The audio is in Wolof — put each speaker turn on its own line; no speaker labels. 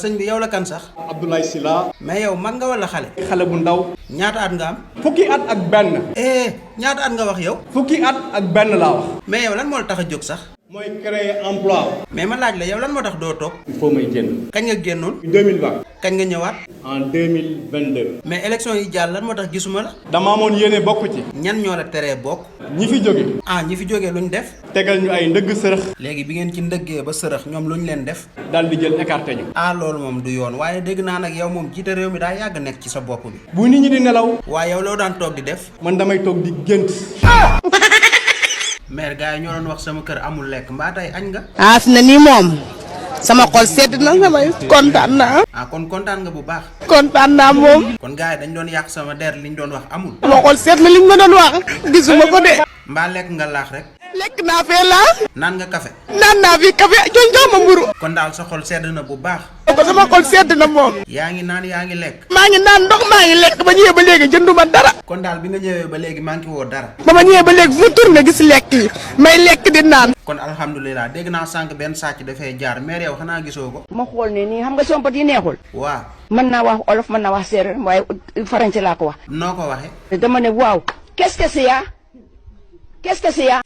sëñ bi yow la kan sax.
Abdoulaye Sylla.
mais yow mag nga wala xale.
xale bu ndaw.
ñaata at nga am.
fukki at ak benn.
ñaata at nga wax yow.
fukki at ak benn laa wax.
mais yow lan moo la tax a jóg sax.
mooy créer emploi.
mais ma laaj la yow lan moo tax doo toog.
il faut may génn.
kañ nga génnoon.
2020.
kañ nga ñëwaat.
en 2022.
mais élection yi jàll lan moo tax gisuma la.
dama amoon yéene bokk ci.
ñan ñoo la teree bokk.
ñi fi jóge.
ñi fi jógee luñ def.
tegal ñu ay ndëgg sërëx.
léegi bi ngeen ci ndëggee ba sërëx ñoom luñ leen def.
daal di jël écarté ñu.
loolu moom du yoon waaye dégg naa nag yow moom jiite réew mi daa yàgg nekk ci sa bopp bi.
bu nit ñi di nelaw.
waaye yow loo daan toog di def.
man damay toog di gént.
mère gars yi ñoo doon wax sama kër amul lekk mbaa tey añ nga.
fi na nii moom sama xol sedd na samay kontaan naa.
kon kontaan nga bu baax.
kontaan naa moom.
kon gars yi dañ doon yàq sama der liñ doon wax amul.
sama xol sedd na liñ ma doon wax gisuma ko de.
mbaa lekk nga laax rek.
lekk naa fee laax.
naan nga café.
naan naa fi café joñ jox ma mburu.
kon daal sa xol sedd na bu baax.
ko sama xol sedd na moom.
yaa ngi naan yaa ngi lekk.
maa ngi naan ndox maa ngi lekk ba ñëwee ba léegi jënduma dara.
kon daal bi nga ñëwee ba léegi manqué woo dara.
ba ma ñëwee ba léegi fu mu tourné gis lekk yi may lekk di naan.
kon alhamdulilah dégg naa sànq benn sàcc dafay jaar mère yow xanaa gisoo ko.
ma xool ne nii xam nga sompat yi neexul.
waaw.
mën naa wax olof mën naa wax séeréer waaye farañse laa ko wax.
noo ko waxee.
dama ne waaw qu'est-ce que c'est ya qu'est-ce que c'est ya